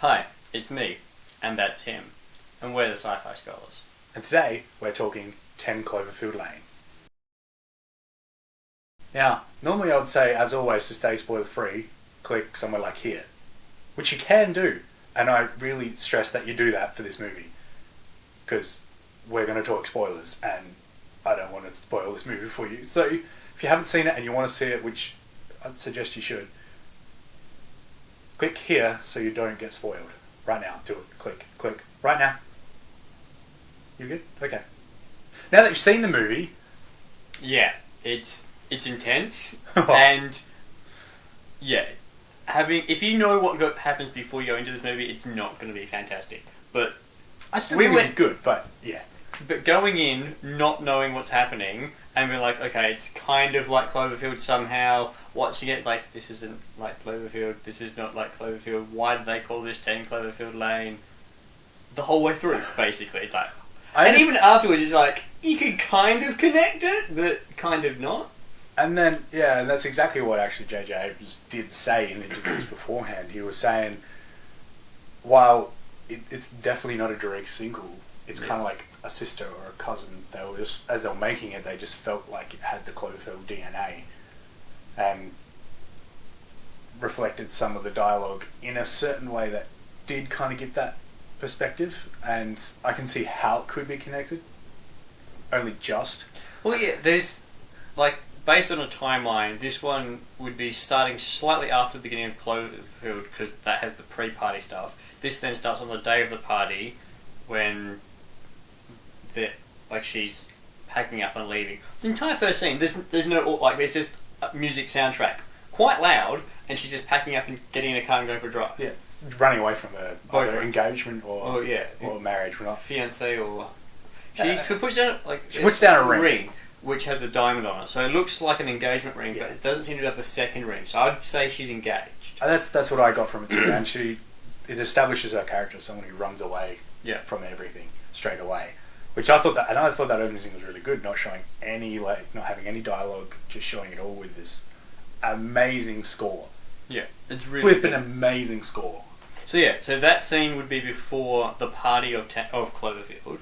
Hi, it's me, and that's him, and we're the Sci-Fi Scholars. And today we're talking 10 Cloverfield Lane. Now, normally I would say, as always, to stay spoiler free, click somewhere like here, which you can do, and I really stress that you do that for this movie, because we're going to talk spoilers, and I don't want to spoil this movie for you. So if you haven't seen it and you want to see it, which I'd suggest you should, click here so you don't get spoiled. Right now, do it. Click. Right now. You good? Okay. Now that you've seen the movie... Yeah, it's intense, and yeah, if you know what happens before you go into this movie, it's not going to be fantastic. But I still think it'll be good, but yeah. But going in, not knowing what's happening, and being like, okay, it's kind of like Cloverfield somehow, watching it like, this isn't like Cloverfield, this is not like Cloverfield, why did they call this 10 Cloverfield Lane? The whole way through, basically. It's like, even afterwards, it's like, you can kind of connect it, but kind of not. And then, yeah, and that's exactly what actually JJ Abrams did say in interviews beforehand. He was saying, while it's definitely not a direct sequel, it's kind of like a sister or a cousin. They were just, as they were making it, they just felt like it had the Cloverfield DNA and reflected some of the dialogue in a certain way that did kind of give that perspective, and I can see how it could be connected. Only just. Well, yeah, there's, like, based on a timeline, this one would be starting slightly after the beginning of Cloverfield, because that has the pre-party stuff. This then starts on the day of the party, when she's packing up and leaving. The entire first scene, there's no, like, it's just a music soundtrack. Quite loud, and she's just packing up and getting in a car and going for a drive. Yeah. Running away from either engagement or marriage. Fiancé or... She puts down a ring, which has a diamond on it. So it looks like an engagement ring, but it doesn't seem to have the second ring. So I'd say she's engaged. That's what I got from it too. And it establishes her character as someone who runs away from everything straight away. Which I thought that opening scene was really good, not showing any, not having any dialogue, just showing it all with this amazing score. Yeah, it's really flipping amazing score. So that scene would be before the party of Cloverfield.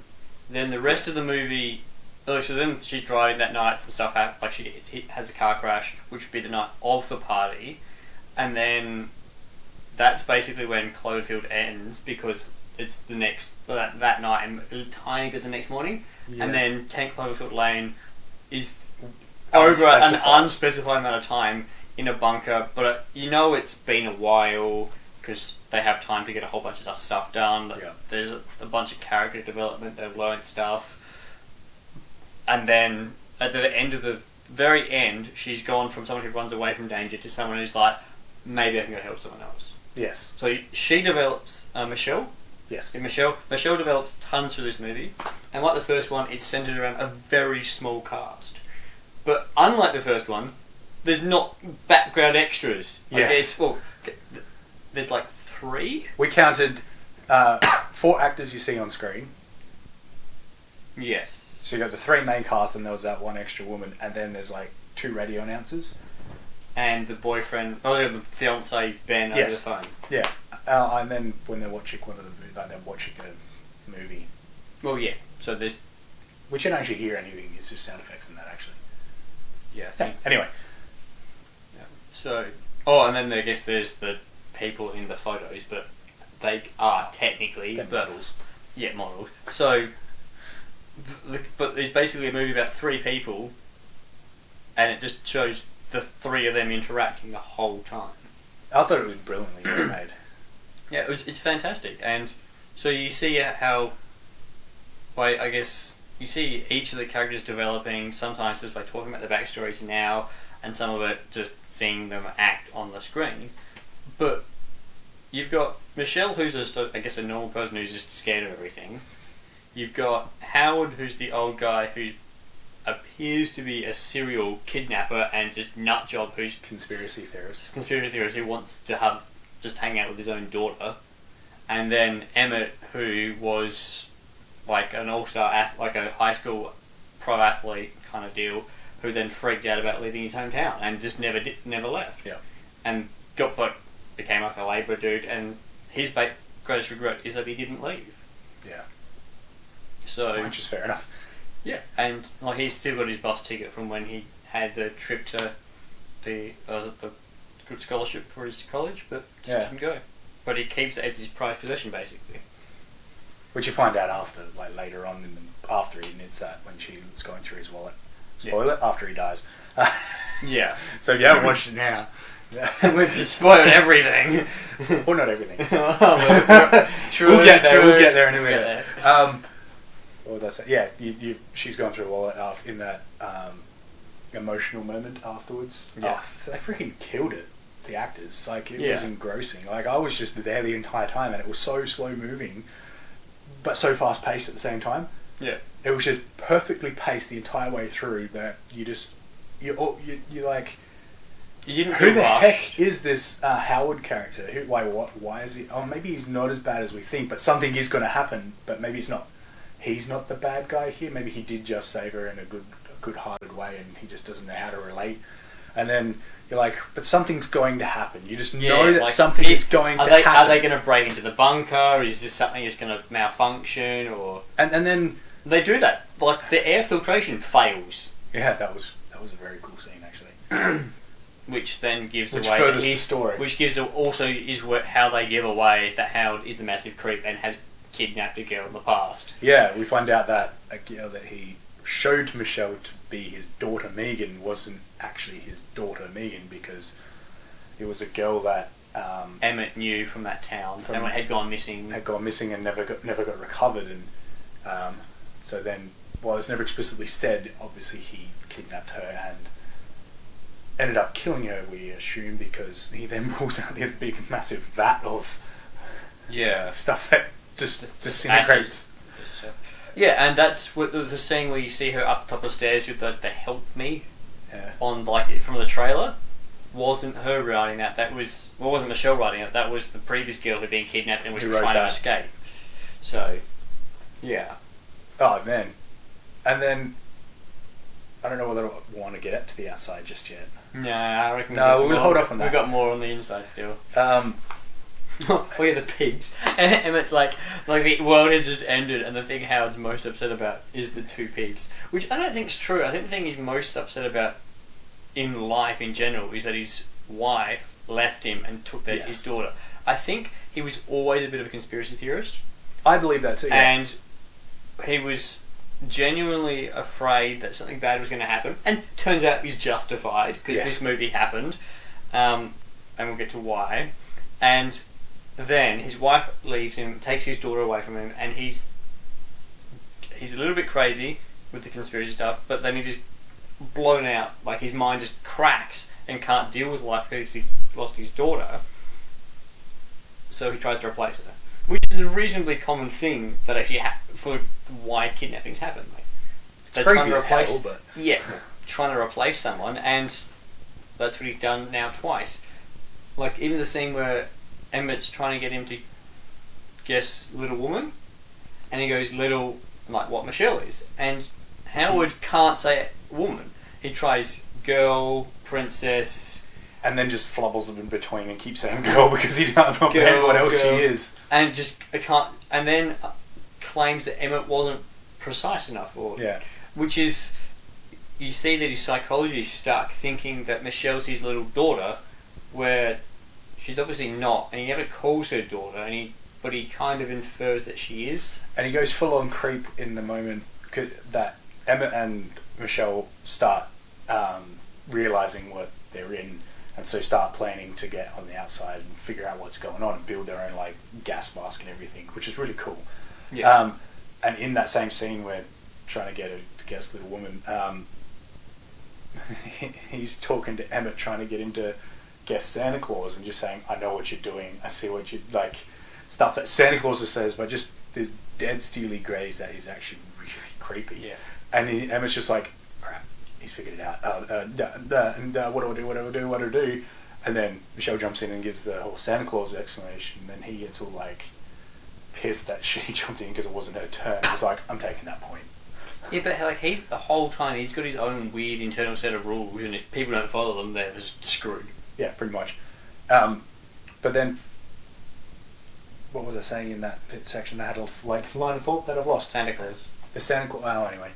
Then the rest of the movie, so then she's driving that night, some stuff happens, like she has a car crash, which would be the night of the party, and then that's basically when Cloverfield ends, because it's the next, that night and a tiny bit the next morning, and then 10 Cloverfield Lane is over an unspecified amount of time in a bunker, but it's been a while, because they have time to get a whole bunch of stuff done. There's a bunch of character development, they've learned stuff. And then, at the very end, she's gone from someone who runs away from danger to someone who's like, maybe I can go help someone else. Yes. So she develops Michelle. Yes. Michelle develops tons for this movie. And like the first one, it's centered around a very small cast. But unlike the first one, there's not background extras. Yes. There's like 3? We counted 4 actors you see on screen. Yes. So you got the 3 main cast, and there was that 1 extra woman, and then there's like 2 radio announcers. And the boyfriend, the fiancé Ben over the phone. Yeah. And then when they're watching they're watching a movie. Well, yeah. So there's... We shouldn't actually hear anything, it's just sound effects in that, actually. Yeah. Anyway. Yeah. So... Oh, and then I guess there's the people in the photos, but they are technically models. Yeah, models. So, but it's basically a movie about 3 people, and it just shows the 3 of them interacting the whole time. I thought it was brilliantly made. Yeah, it's fantastic, and so you see how, I guess you see each of the characters developing. Sometimes just by talking about their backstories now, and some of it just seeing them act on the screen. But you've got Michelle, who's a normal person who's just scared of everything. You've got Howard, who's the old guy who appears to be a serial kidnapper and just nutjob, who's conspiracy theorist who wants to just hang out with his own daughter. And then Emmett, who was like an all-star like a high school pro athlete kind of deal, who then freaked out about leaving his hometown and just never left. Yeah. And became like a Labour dude, and he's greatest regret is that he didn't leave. Yeah. So, which is fair enough. Yeah, and like he's still got his bus ticket from when he had the trip to the good scholarship for his college, but just didn't go. But he keeps it as his prized possession, basically. Which you find out after, like later on, after he admits that when she's going through his wallet. Spoil it after he dies. Yeah. So if you haven't watched it now, we've just spoiled everything. Well, not everything. True. We'll get there. We'll get there in a minute. What was I saying? Yeah, she's gone through a wallet in that emotional moment afterwards. Yeah. Oh, they freaking killed it. The actors, like it was engrossing. Like I was just there the entire time, and it was so slow moving, but so fast paced at the same time. Yeah. It was just perfectly paced the entire way through. That you like. You didn't. Who the heck is this Howard character? Who? Like what? Why is he? Oh, maybe he's not as bad as we think, but something is going to happen. But maybe it's not. He's not the bad guy here. Maybe he did just save her in a good-hearted way, and he just doesn't know how to relate. And then you're like, but something's going to happen. You just know that like something is going to happen. Are they going to break into the bunker? Is this something that's going to malfunction? Or and then they do that. Like the air filtration fails. Yeah, that was a very cool scene actually. Which then gives away his story. Which gives also is how they give away that Howard is a massive creep and has kidnapped a girl in the past. Yeah, we find out that a girl that he showed to Michelle to be his daughter Megan wasn't actually his daughter Megan, because it was a girl that Emmett knew from that town. Emmett had gone missing. And never got recovered, and so then, while it's never explicitly said, obviously he kidnapped her and ended up killing her, we assume, because he then pulls out this big massive vat of stuff that just disintegrates. Yeah, and that's what the scene where you see her up the top of the stairs with the help me on like from the trailer. Wasn't her writing that? Wasn't Michelle writing it? That was the previous girl who'd been kidnapped and was trying to escape. So, yeah. Oh man, and then I don't know whether I want to get to the outside just yet. No, I reckon. No, we'll hold off on that. We've got more on the inside still. We're the pigs. And it's like the world has just ended, and the thing Howard's most upset about is the two pigs. Which I don't think is true. I think the thing he's most upset about in life in general is that his wife left him and took his daughter. I think he was always a bit of a conspiracy theorist. I believe that too. Yeah. And he was genuinely afraid that something bad was going to happen, and turns out he's justified because this movie happened, and we'll get to why. And then his wife leaves him, takes his daughter away from him, and he's a little bit crazy with the conspiracy stuff, but then he just blown out, like his mind just cracks and can't deal with life because he lost his daughter, so he tries to replace her, which is a reasonably common thing that actually for why kidnappings happen. Like, it's creepy as hell, but trying to replace someone, and that's what he's done now twice. Like even the scene where Emmett's trying to get him to guess Little Woman, and he goes Little, like what Michelle is, and Howard can't say woman. He tries girl, princess, and then just flubbles them in between and keeps saying girl because he can't comprehend what else she is, and just can't, and then claims that Emmett wasn't precise enough, which is, you see that his psychology is stuck thinking that Michelle's his little daughter, where she's obviously not, and he never calls her daughter, but he kind of infers that she is. And he goes full on creep in the moment that Emmett and Michelle start realising what they're in, and so start planning to get on the outside and figure out what's going on and build their own like gas mask and everything, which is really cool. Yeah. And in that same scene where trying to get her to guess Little Woman, he's talking to Emmett, trying to get him to guess Santa Claus, and just saying, I know what you're doing, I see what you like, stuff that Santa Claus says, but just there's dead steely greys that is actually really creepy. Yeah. And Emmett's just like, crap, he's figured it out. What do I do? And then Michelle jumps in and gives the whole Santa Claus explanation, and then he gets all like pissed that she jumped in because it wasn't her turn. He's like, I'm taking that point. Yeah, but like he's the whole time he's got his own weird internal set of rules, and if people don't follow them, they're just screwed. Yeah, pretty much. But then what was I saying in that section? I had a line of thought that I've lost. Santa Claus. The Santa Claus. Oh, anyway.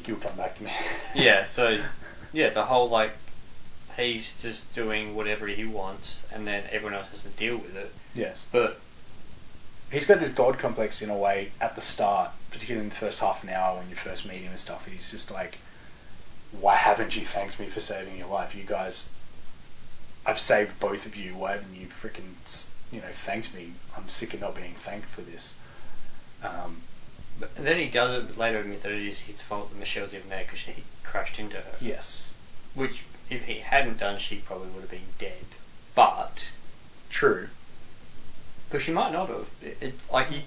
You'll come back to me. Yeah. So, yeah, the whole like, he's just doing whatever he wants, and then everyone else has to deal with it. Yes. But he's got this god complex in a way at the start, particularly in the first half an hour when you first meet him and stuff. He's just like, why haven't you thanked me for saving your life? You guys, I've saved both of you. Why haven't you freaking, thanked me? I'm sick of not being thanked for this. But then he does later admit that it is his fault that Michelle's even there because he crashed into her. Yes. Which, if he hadn't done, she probably would have been dead. But true. But she might not have.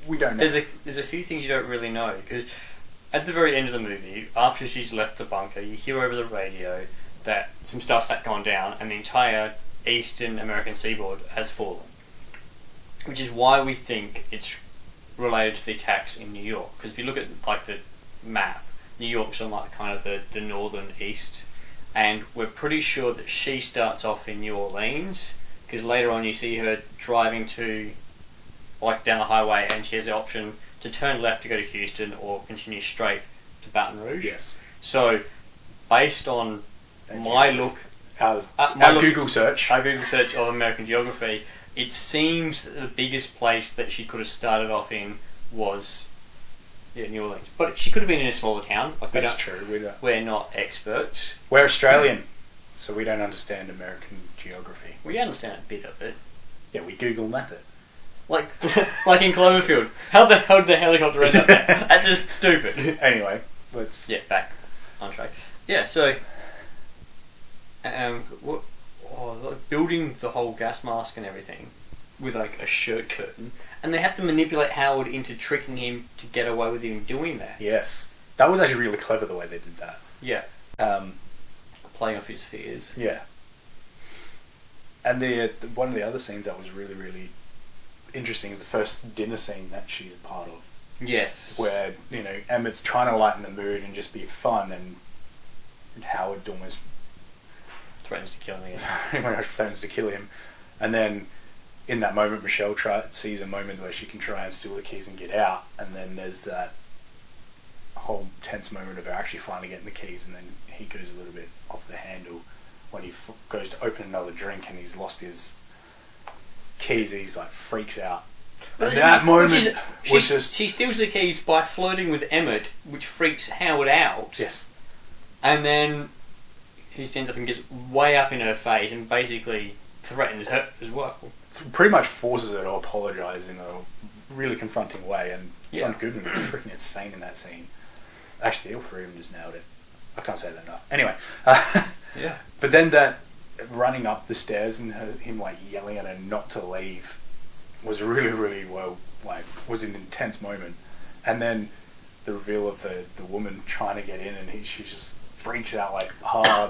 We don't know. There's a few things you don't really know, because at the very end of the movie, after she's left the bunker, you hear over the radio that some stuff's gone down and the entire eastern American seaboard has fallen. Which is why we think it's related to the attacks in New York. Because if you look at like the map, New York's on like kind of the northern east, and we're pretty sure that she starts off in New Orleans, because later on you see her driving to like down the highway, and she has the option to turn left to go to Houston or continue straight to Baton Rouge. Yes. So, based on my look, Google search of American geography, it seems that the biggest place that she could have started off in was New Orleans. But she could have been in a smaller town. Like That's true. We're not experts. We're Australian, so we don't understand American geography. We understand a bit of it. Yeah, we Google map it. Like in Cloverfield. How the hell did the helicopter end up there? That's just stupid. Anyway, let's... Yeah, back on track. Yeah, so... building the whole gas mask and everything with like a shirt curtain, and they have to manipulate Howard into tricking him to get away with him doing that. Yes. That was actually really clever the way they did that. Yeah. Playing off his fears. Yeah. And the one of the other scenes that was really, really interesting is the first dinner scene that she's a part of. Yes. Where, Emmett's trying to lighten the mood and just be fun, and Howard almost threatens to kill him again. Threatens to kill him. And then in that moment, Michelle sees a moment where she can try and steal the keys and get out, and then there's that whole tense moment of her actually finally getting the keys, and then he goes a little bit off the handle when he goes to open another drink and he's lost his keys. He's like freaks out. And that moment was just... She steals the keys by flirting with Emmett, which freaks Howard out. Yes. And then he stands up and gets way up in her face and basically threatens her as well. Pretty much forces her to apologise in a really confronting way, and John Goodman was freaking insane in that scene. Actually, all three of them just nailed it. I can't say that enough. Anyway. Yeah. But then that running up the stairs and him like yelling at her not to leave was really, really was an intense moment. And then the reveal of the woman trying to get in, and she just freaks out like,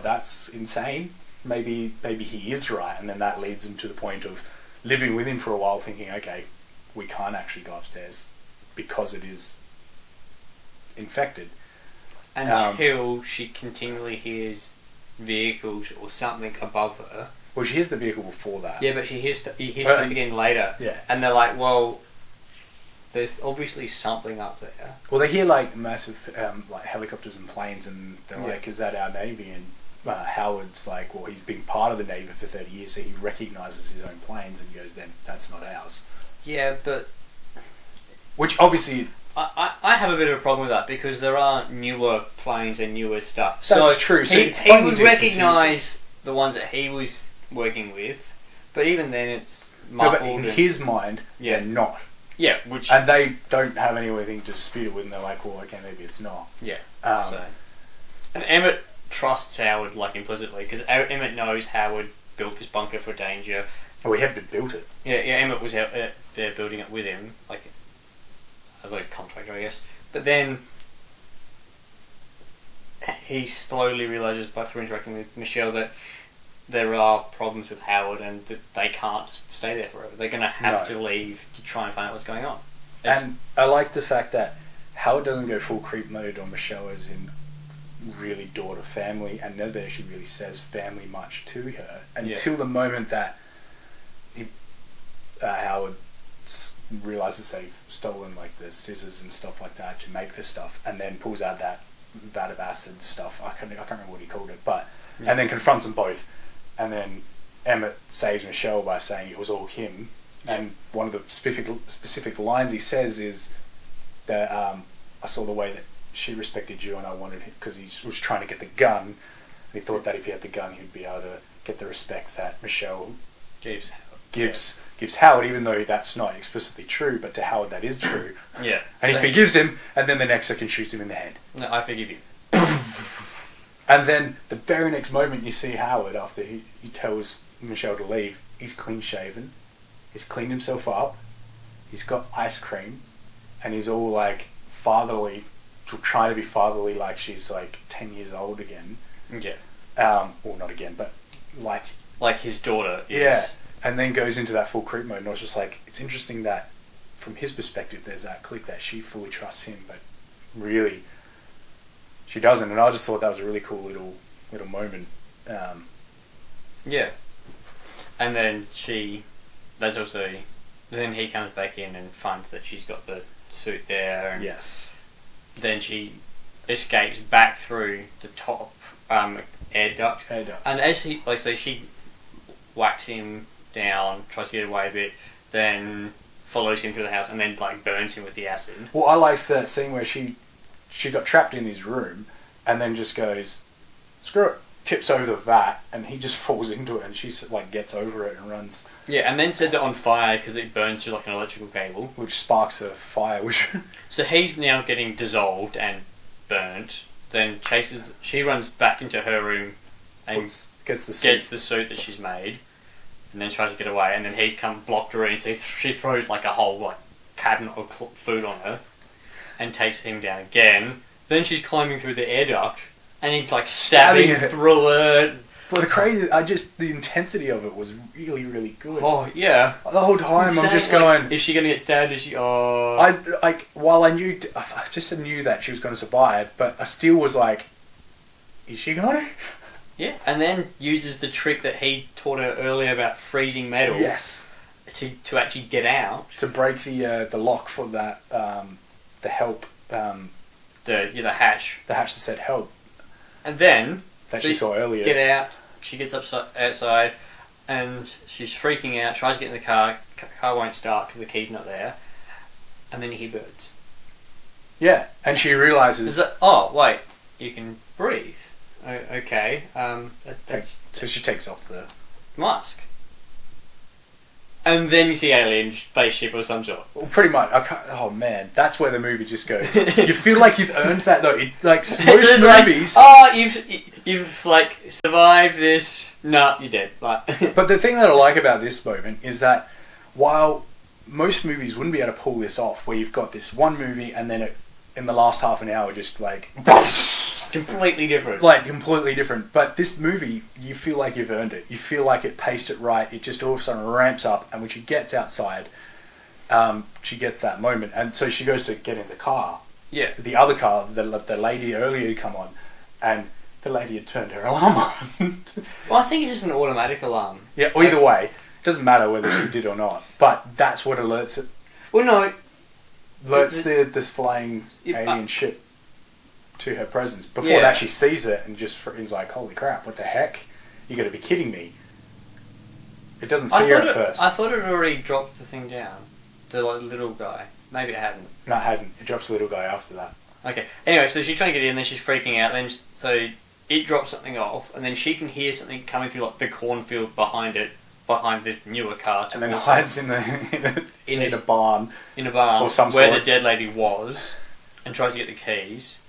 that's insane. Maybe he is right. And then that leads him to the point of living with him for a while, thinking, okay, we can't actually go upstairs because it is infected. Until she continually hears vehicles or something above her. Well, she hears the vehicle before that. Yeah, but he hears stuff again later. Yeah. And they're like, well, there's obviously something up there. Well, they hear like massive like helicopters and planes, and they're like, is that our Navy? And Howard's like, well, he's been part of the Navy for 30 years, so he recognises his own planes and goes, then that's not ours. Yeah, but... Which obviously... I have a bit of a problem with that, because there are newer planes and newer stuff. That's true. So he would recognise the ones that he was working with, but even then it's muffled. No, but in his mind, they're not. Yeah, and they don't have anything to dispute it with, and they're like, well, okay, maybe it's not. Yeah. And Emmett trusts Howard like implicitly, because Emmett knows Howard built this bunker for danger. Oh, he had built it. Yeah, Emmett was out there building it with him, like a contractor, I guess. But then he slowly realises, by through interacting with Michelle, that there are problems with Howard and that they can't just stay there forever. They're going to have to leave to try and find out what's going on. And I like the fact that Howard doesn't go full creep mode on Michelle as in really daughter family, and never actually really says family much to her until the moment that Howard realizes they've stolen like the scissors and stuff like that to make this stuff, and then pulls out that vat of acid stuff. I can't remember what he called it, but and then confronts them both, and then Emmett saves Michelle by saying it was all him. And one of the specific lines he says is that I saw the way that she respected you, and I wanted him because he was trying to get the gun. And he thought that if he had the gun, he'd be able to get the respect that Michelle gives Howard, even though that's not explicitly true, but to Howard that is true. Yeah. And he forgives him, and then the next second shoots him in the head. No, I forgive you. And then the very next moment you see Howard, after he tells Michelle to leave, he's clean shaven, he's cleaned himself up, he's got ice cream, and he's all like fatherly, trying to be fatherly like she's like 10 years old again. Yeah. Well, not again, but like his daughter is. Yeah. And then goes into that full creep mode, and I was just like, it's interesting that from his perspective there's that click that she fully trusts him, but really she doesn't. And I just thought that was a really cool little moment. Yeah. And then then he comes back in and finds that she's got the suit there, and yes. Then she escapes back through the top air duct. And as she whacks him down, tries to get away a bit, then follows him through the house and then like burns him with the acid. Well, I liked that scene where she got trapped in his room and then just goes, screw it, tips over the vat, and he just falls into it, and she like gets over it and runs. Yeah, and then sets it on fire because it burns through like an electrical cable, which sparks a fire. So he's now getting dissolved and burnt. Then she runs back into her room and gets the suit that she's made, and then tries to get away. And then he's blocked her in, so she throws like a whole like cabinet of food on her, and takes him down again. Then she's climbing through the air duct, and he's like stabbing through it. But the intensity of it was really, really good. Oh yeah. The whole time insane. I'm just going, like, is she going to get stabbed? Is she? Oh. I just knew that she was going to survive, but I still was like, is she going to? Yeah, and then uses the trick that he taught her earlier about freezing metal. Yes. To actually get out. To break the lock for that the help. The hatch. The hatch that said help. And then that she saw earlier. Get out. She gets outside, and she's freaking out. Tries to get in the car. Car won't start because the key's not there. And then you hear birds. Yeah, and she realizes. Oh wait, you can breathe. Okay. So she takes off the mask. And then you see alien spaceship or some sort. Well, pretty much. Oh man, that's where the movie just goes. You feel like you've earned that though. Most movies. You've like survived this. No, you're dead. Like. But the thing that I like about this moment is that while most movies wouldn't be able to pull this off, where you've got this one movie and then in the last half an hour just like. Completely different. Like, completely different. But this movie, you feel like you've earned it. You feel like it paced it right. It just all of a sudden ramps up, and when she gets outside, she gets that moment. And so she goes to get in the car. Yeah. The other car, the lady earlier had come on, and the lady had turned her alarm on. Well, I think it's just an automatic alarm. Yeah, either way. It doesn't matter whether she did or not. But that's what alerts it. Well, no. Alerts this flying alien ship to her presence. Before that, she sees it and just is like, holy crap, what the heck? You got to be kidding me. It doesn't see her at first. I thought it had already dropped the thing down. The little guy. Maybe it hadn't. No, it hadn't. It drops the little guy after that. Okay. Anyway, so she's trying to get in, then she's freaking out, then so it drops something off, and then she can hear something coming through like the cornfield behind this newer car. And then hides in a barn. In a barn. Or some where sort. The dead lady was, and tries to get the keys.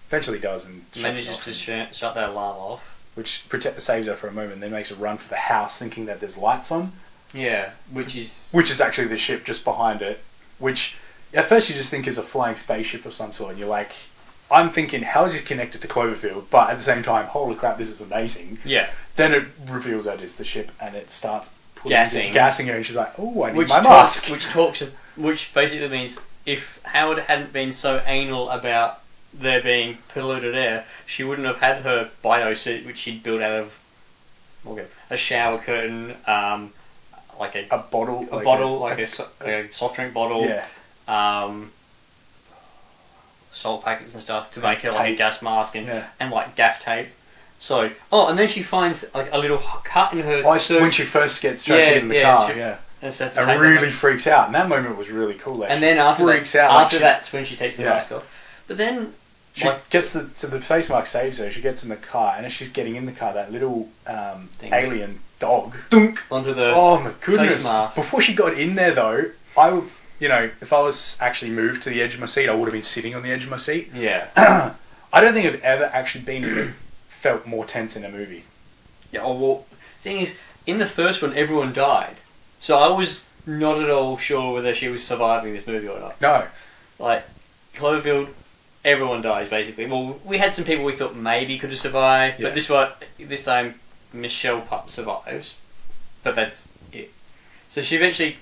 Eventually does and manages to shut that alarm off, which saves her for a moment. Then makes a run for the house, thinking that there's lights on. Yeah, which is actually the ship just behind it. Which at first you just think is a flying spaceship of some sort, and you're like, I'm thinking, how is it connected to Cloverfield? But at the same time, holy crap, this is amazing. Yeah. Then it reveals that it's the ship, and it starts gassing her, and she's like, oh, I need my mask. Which basically means if Howard hadn't been so anal about there being polluted air, she wouldn't have had her biosuit, which she'd built out of a shower curtain, like a bottle, like a soft drink bottle. Yeah. Salt packets and stuff to make her like a tape. gas mask and like gaff tape. So and then she finds like a little cut in her. When she first gets in the car, and really freaks out. And that moment was really cool. Actually. And then after that's when she takes the mask off. But then she gets the face mask saves her. She gets in the car, and as she's getting in the car, that little alien dog dunk onto the oh my goodness! face mask. Before she got in there, though, I would, if I was actually moved to the edge of my seat, I would have been sitting on the edge of my seat. Yeah. I don't think I've ever actually felt more tense in a movie. Yeah. Oh, well, the thing is, in the first one, everyone died, so I was not at all sure whether she was surviving this movie or not. No. Like Cloverfield, everyone dies basically. Well, we had some people we thought maybe could have survived, but this time Michelle survives, but that's it. So she eventually,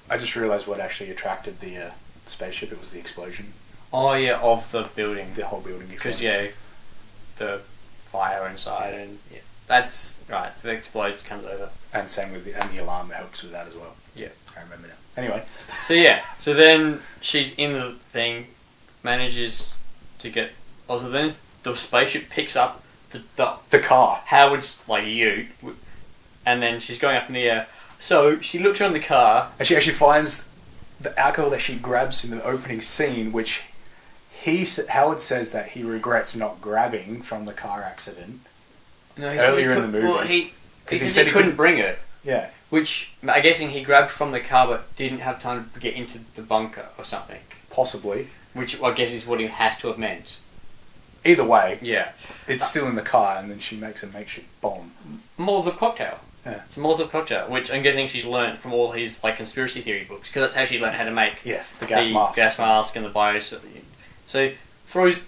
I just realised what actually attracted the spaceship. It was the explosion. Oh yeah, of the building. The whole building explodes. Because the fire inside and that's right. The explodes comes over. And same with the alarm helps with that as well. Yeah, I remember now. Anyway. So then she's in the thing, manages to get. Also, then the spaceship picks up the car. Howard's like ute, and then she's going up in the air. So she looks around the car, and she actually finds the alcohol that she grabs in the opening scene, which Howard says that he regrets not grabbing from the car accident earlier in the movie. Well, he said he couldn't bring it. Yeah. Which I'm guessing he grabbed from the car, but didn't have time to get into the bunker or something. Possibly. Which I guess is what he has to have meant. Either way, yeah, it's still in the car, and then she makes a makeshift bomb. Molotov cocktail. Yeah. It's a Molotov cocktail, which I'm guessing she's learned from all his like conspiracy theory books, because that's how she learned how to make the gas mask and the bios. So throws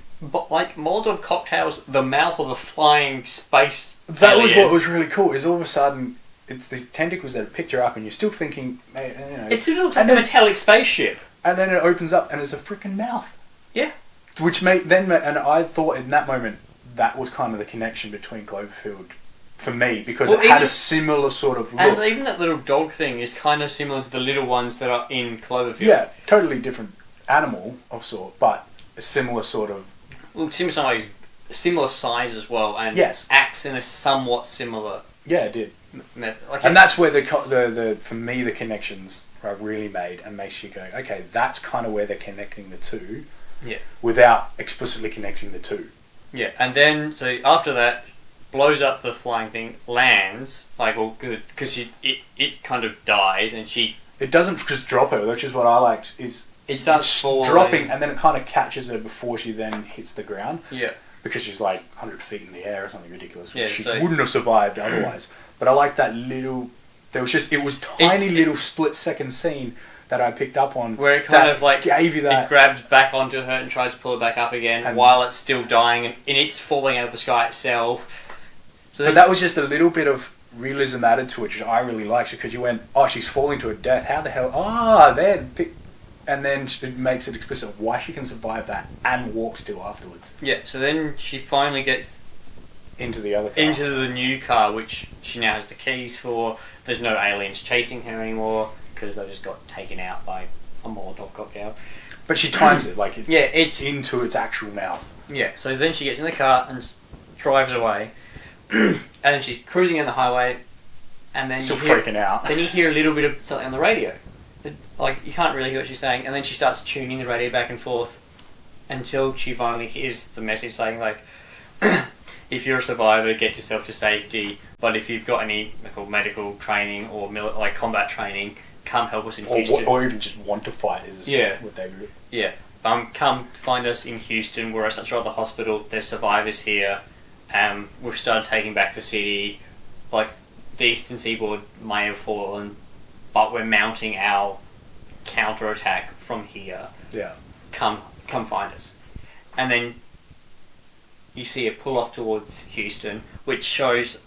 like Molotov cocktails the mouth of a flying space. That was what was really cool. Is all of a sudden it's these tentacles that picked her up, and you're still thinking, it's a little like a metallic spaceship, and then it opens up, and it's a freaking mouth. Yeah. Which and I thought in that moment that was kind of the connection between Cloverfield for me, because it had a similar sort of look. And even that little dog thing is kind of similar to the little ones that are in Cloverfield. Yeah, totally different animal of sort, but a similar sort of. Well, similar size as well, and acts in a somewhat similar. Yeah, it did. Method. And that's where the for me the connections are really made, and makes you go, okay, that's kind of where they're connecting the two. Yeah. Without explicitly connecting the two. Yeah, and then so after that, blows up the flying thing, lands like all good because it kind of dies, and she. It doesn't just drop her, which is what I liked. It starts dropping, and then it kind of catches her before she then hits the ground. Yeah. Because she's like 100 feet in the air or something ridiculous. Yeah, she wouldn't have survived otherwise. But I like that little. It was tiny little split second scene that I picked up on, where it kind of like gave you that. It grabs back onto her and tries to pull her back up again while it's still dying, and it's falling out of the sky itself. So but that was just a little bit of realism added to it, which I really liked, because you went, oh, she's falling to her death. How the hell? And then it makes it explicit why she can survive that and walk still afterwards. Yeah. So then she finally gets into the other car. Into the new car, which she now has the keys for. There's no aliens chasing her anymore, because they just got taken out by a Molotov cocktail. But she times it, like it's into its actual mouth. Yeah, so then she gets in the car and drives away. And then she's cruising on the highway, and then still freaking out. Then you hear a little bit of something on the radio. Like, you can't really hear what she's saying, and then she starts tuning the radio back and forth until she finally hears the message saying, like, if you're a survivor, get yourself to safety, but if you've got any medical training or combat training, come help us in Houston. Or even just want to fight is what they do. Yeah. Come find us in Houston. We're essentially at the hospital. There's survivors here. We've started taking back the city. Like, the eastern seaboard may have fallen, but we're mounting our counterattack from here. Yeah. Come find us. And then you see her pull off towards Houston, which shows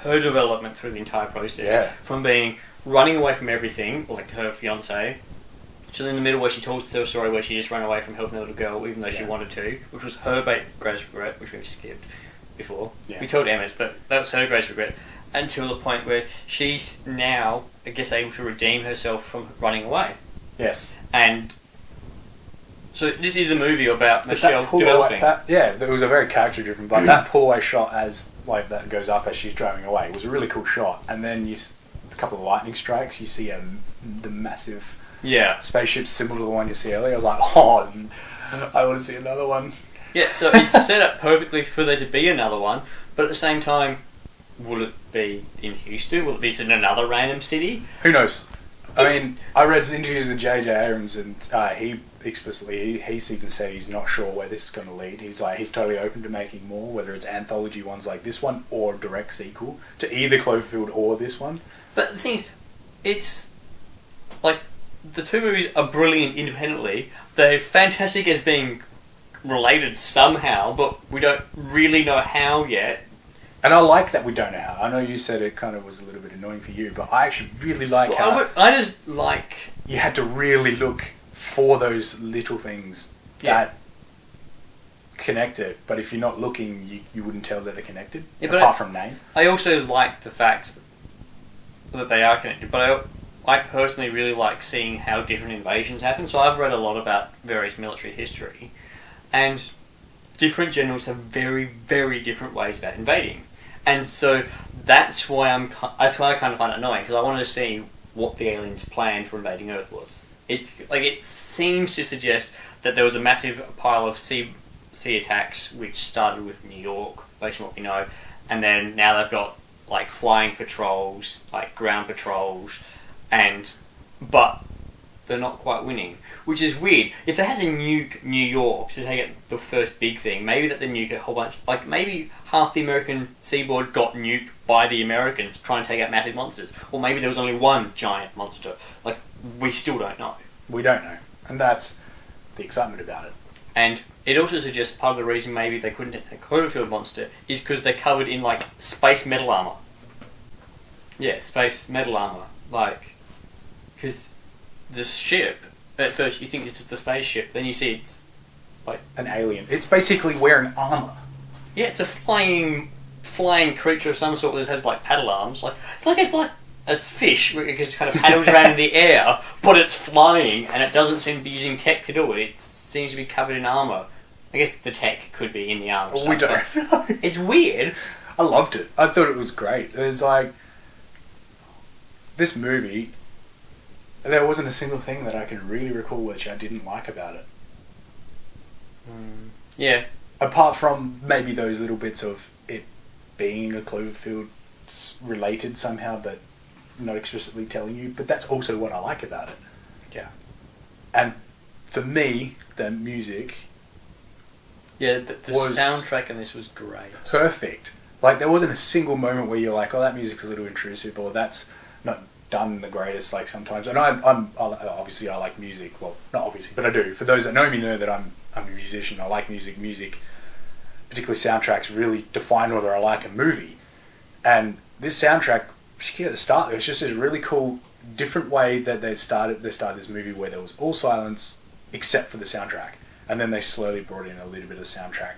her development through the entire process. Yeah. From being running away from everything, like her fiancé, to in the middle where she tells the story where she just ran away from helping a little girl even though she wanted to, which was her greatest regret, which we skipped before. Yeah. We told Emma's, but that was her greatest regret. until the point where she's now, I guess, able to redeem herself from running away. Yes. And so this is a movie about Michelle developing. It was a very character-driven, but that pull-away shot as like that goes up as she's driving away was a really cool shot. And then a couple of lightning strikes, you see the massive spaceship similar to the one you see earlier. I was like, oh, I want to see another one. Yeah, so it's set up perfectly for there to be another one, but at the same time, will it be in Houston? Will it be in another random city? Who knows? I mean, I read interviews with JJ Abrams, and he explicitly he's even said he's not sure where this is going to lead. He's totally open to making more, whether it's anthology ones like this one or direct sequel to either Cloverfield or this one. But the thing is, it's like the two movies are brilliant independently. They're fantastic as being related somehow, but we don't really know how yet. And I like that we don't know how. I know you said it kind of was a little bit annoying for you, but I actually really like how... I just like... You had to really look for those little things that connect it, but if you're not looking, you wouldn't tell that they're connected, apart from name. I also like the fact that they are connected, but I personally really like seeing how different invasions happen. So I've read a lot about various military history, and different generals have very, very different ways about invading. And so that's why I kind of find it annoying, because I wanted to see what the aliens' plan for invading Earth was. It seems to suggest that there was a massive pile of sea attacks which started with New York, based on what we know, and then now they've got like flying patrols, like ground patrols, but they're not quite winning, which is weird. If they had to nuke New York to take it the first big thing, maybe that they nuke a whole bunch. Like maybe half the American seaboard got nuked by the Americans trying to take out massive monsters, or maybe there was only one giant monster. Like we still don't know. We don't know, and that's the excitement about it. And it also suggests part of the reason maybe they couldn't take the Cloverfield monster is because they're covered in like space metal armor. Yeah, space metal armor, because the ship, at first you think it's just a spaceship, then you see it's like an alien. It's basically wearing armor. Yeah, it's a flying creature of some sort that has like paddle arms. It's like a fish, where it just kind of paddles around in the air, but it's flying and it doesn't seem to be using tech to do it. It seems to be covered in armor. I guess the tech could be in the armor. Well, we don't know. It's weird. I loved it. I thought it was great. There's like this movie. There wasn't a single thing that I can really recall which I didn't like about it. Yeah. Apart from maybe those little bits of it being a Cloverfield related somehow, but not explicitly telling you. But that's also what I like about it. Yeah. And for me, the music... Yeah, the soundtrack in this was great. Perfect. Like, there wasn't a single moment where you're like, oh, that music's a little intrusive, or that's not done the greatest, like, sometimes. And obviously I like music. Well, not obviously, but I do. For those that know me know that I'm a musician. I like music. Music, particularly soundtracks, really define whether I like a movie. And this soundtrack, particularly at the start, it was just a really cool, different way that they started this movie where there was all silence except for the soundtrack. And then they slowly brought in a little bit of soundtrack,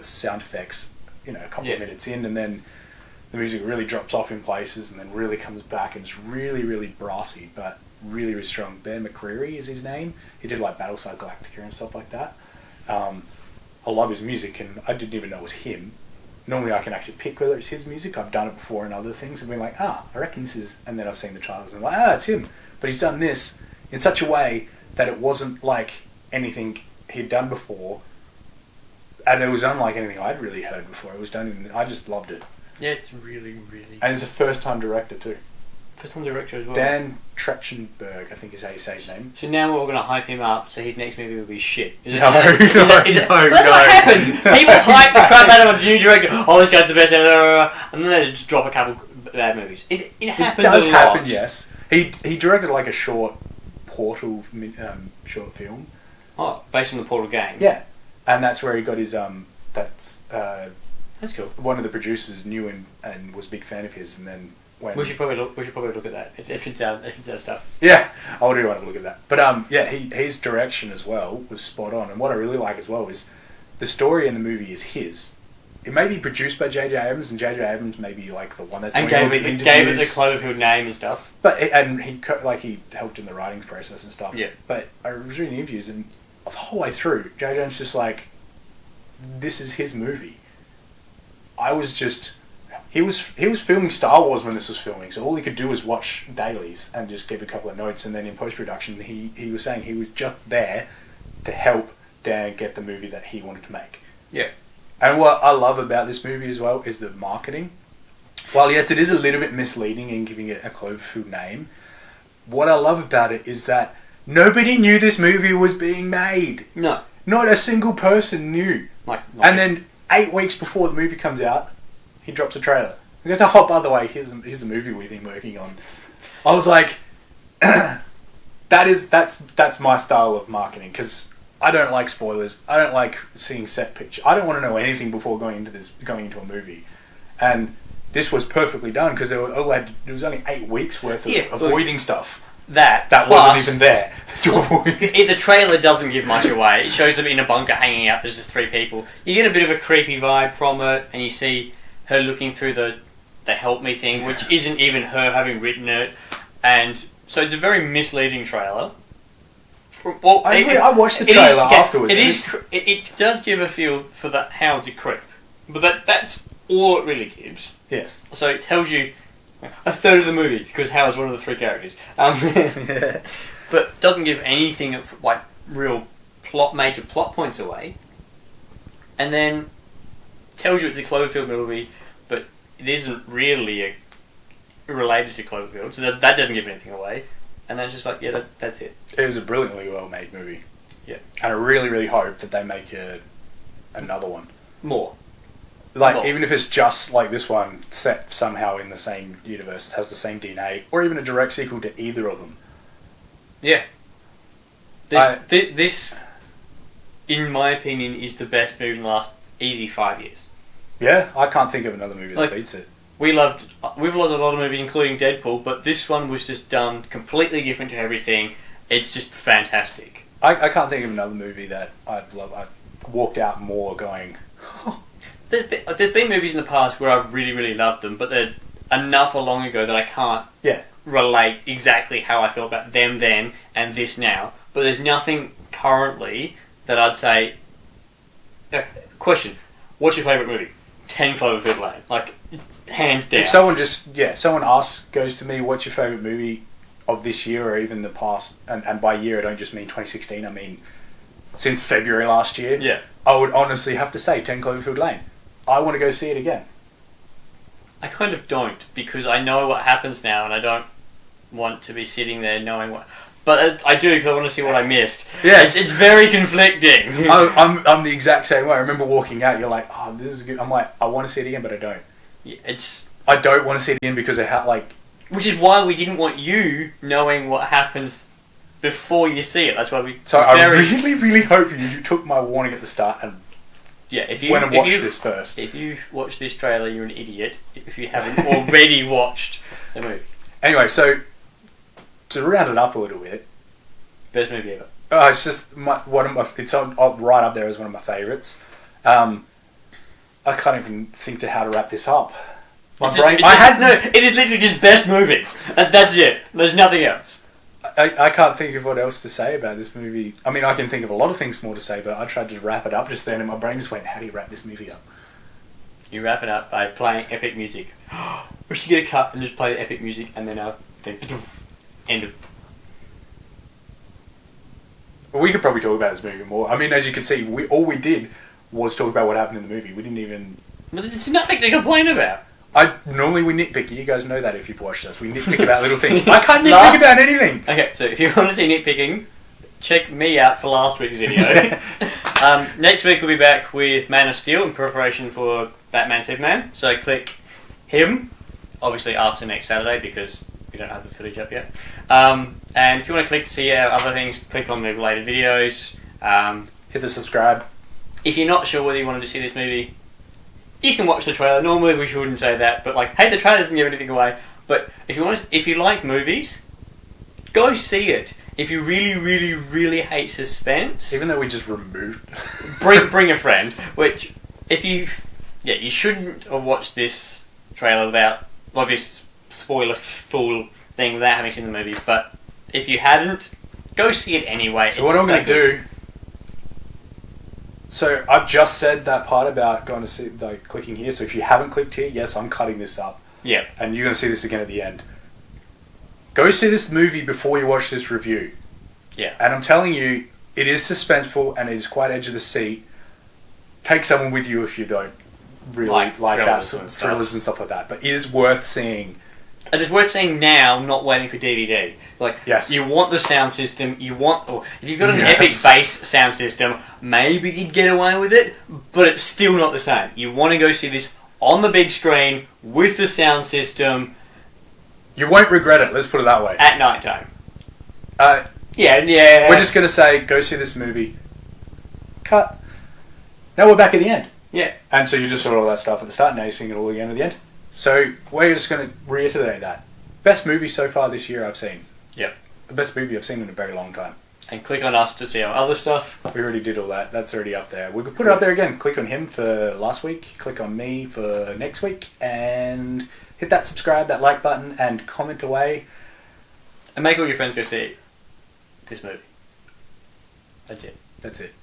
sound effects, a couple of minutes in, and then the music really drops off in places and then really comes back, and it's really, really brassy, but really, really strong. Ben McCreary is his name. He did like Battlestar Galactica and stuff like that. I love his music, and I didn't even know it was him. Normally I can actually pick whether it's his music. I've done it before in other things and been like, I reckon this is... And then I've seen the trailers and I'm like, it's him. But he's done this in such a way that it wasn't like anything he'd done before, and it was unlike anything I'd really heard before. It was done I just loved it. Yeah, it's really, really... And he's a first-time director too. First-time director as well. Dan Trachtenberg, I think is how you say his name. So now we're going to hype him up, so his next movie will be shit. No. That's what happens. People hype the crap out of a new director. Oh, this guy's the best, and then they just drop a couple bad movies. It happens a lot. It does happen, yes. He directed like a short Portal short film. Oh, based on the Portal game. Yeah, and that's where he got his That's cool. One of the producers knew him and was a big fan of his, and then when we should probably look at that if it's that stuff. Yeah, I do want to look at that. But his direction as well was spot on, and what I really like as well is the story in the movie is his. it may be produced by JJ Abrams, and JJ Abrams may be like the one that's and doing all the interviews. gave it the Cloverfield name and stuff. But and he helped in the writing process and stuff. Yeah. But I was reading interviews, and the whole way through, JJ Abrams just like, this is his movie. He was filming Star Wars when this was filming, so all he could do was watch dailies and just give a couple of notes, and then in post-production he was saying he was just there to help Dan get the movie that he wanted to make. Yeah. And what I love about this movie as well is the marketing. While yes, it is a little bit misleading in giving it a Cloverfield name, what I love about it is that nobody knew this movie was being made. No. Not a single person knew. And then 8 weeks before the movie comes out, he drops a trailer. He goes, oh, by the way, here's a movie we've been working on. I was like, that's my style of marketing, because I don't like spoilers. I don't like seeing set picture. I don't want to know anything before going into a movie. And this was perfectly done, because there was only 8 weeks worth of avoiding stuff. That wasn't even there to avoid. The trailer doesn't give much away. It shows them in a bunker hanging out. There's just 3 people. You get a bit of a creepy vibe from it, and you see her looking through the help me thing, which isn't even her having written it, and so it's a very misleading trailer. I watched the trailer afterwards. It does give a feel for that Howard's a creep, but that's all it really gives. Yes. So it tells you a third of the movie because Howard's one of the 3 characters, Yeah. but doesn't give anything of like real major plot points away, and then tells you it's a Cloverfield movie, but it isn't really related to Cloverfield, so that doesn't give anything away. And then it's just like, yeah, that's it. It was a brilliantly well-made movie. Yeah. And I really, really hope that they make another one. More. Even if it's just like this one, set somehow in the same universe, has the same DNA, or even a direct sequel to either of them. Yeah. This, in my opinion, is the best movie in the last easy 5 years. Yeah, I can't think of another movie that beats it. We've loved a lot of movies, including Deadpool, but this one was just done completely different to everything. It's just fantastic. I can't think of another movie that I've walked out more going, oh. There's been movies in the past where I've really, really loved them, but they're enough long ago that I can't relate exactly how I feel about them then and this now. But there's nothing currently that I'd say... question, what's your favourite movie? 10 Cloverfield Lane. Like, hands down. If someone goes to me, what's your favourite movie of this year or even the past, and by year I don't just mean 2016, I mean since February last year, yeah, I would honestly have to say 10 Cloverfield Lane. I want to go see it again. I kind of don't, because I know what happens now and I don't want to be sitting there knowing what... But I do, because I want to see what I missed. Yes. It's very conflicting. I'm the exact same way. I remember walking out, you're like, oh, this is good. I'm like, I want to see it again, but I don't. Yeah, I don't want to see it again because which is why we didn't want you knowing what happens before you see it. That's why we... So I really, really hope you took my warning at the start and went and watched this first. If you watch this trailer, you're an idiot. If you haven't already watched the movie. Anyway, so... to round it up a little bit, best movie ever. It's just it's right up there as one of my favourites. I can't even think to how to wrap this up. It is literally just best movie. That's it. There's nothing else. I can't think of what else to say about this movie. I mean, I can think of a lot of things more to say, but I tried to wrap it up just then, and my brain just went, "How do you wrap this movie up?" You wrap it up by playing epic music. We should get a cut and just play the epic music, and then end of. We could probably talk about this movie more. I mean, as you can see, all we did was talk about what happened in the movie. We didn't even... There's nothing to complain about. Normally we nitpick. You guys know that if you've watched us. We nitpick about little things. I can't nitpick about anything. Okay, so if you want to see nitpicking, check me out for last week's video. Next week we'll be back with Man of Steel in preparation for Batman Superman. So click him, obviously after next Saturday because we don't have the footage up yet. And if you want to see our other things, click on the related videos. Hit the subscribe. If you're not sure whether you wanted to see this movie, you can watch the trailer. Normally we shouldn't say that, but hey, the trailer doesn't give anything away. But if you like movies, go see it. If you really, really, really hate suspense, even though we just removed, bring a friend. Which, if you Yeah, you shouldn't have watched this trailer without, like this spoiler-full thing without having seen the movie, but if you hadn't, go see it anyway. So what I'm going to do... So I've just said that part about going to see, like, clicking here, so if you haven't clicked here, yes, I'm cutting this up. Yeah. And you're going to see this again at the end. Go see this movie before you watch this review. Yeah. And I'm telling you, it is suspenseful and it is quite edge of the seat. Take someone with you if you don't really like that thrillers and stuff like that. But it is worth seeing. And it's worth seeing now, not waiting for DVD. Like, yes. You want the sound system, if you've got an epic bass sound system, maybe you'd get away with it, but it's still not the same. You want to go see this on the big screen, with the sound system. You won't regret it, let's put it that way. At night time. Yeah. We're just going to say, go see this movie. Cut. Now we're back at the end. Yeah. And so you just saw all that stuff at the start, now you're seeing it all again at the end. So we're just going to reiterate that. Best movie so far this year I've seen. Yep. The best movie I've seen in a very long time. And click on us to see our other stuff. We already did all that. That's already up there. We could put it up there again. Click on him for last week. Click on me for next week. And hit that subscribe, that like button, and comment away. And make all your friends go see this movie. That's it. That's it.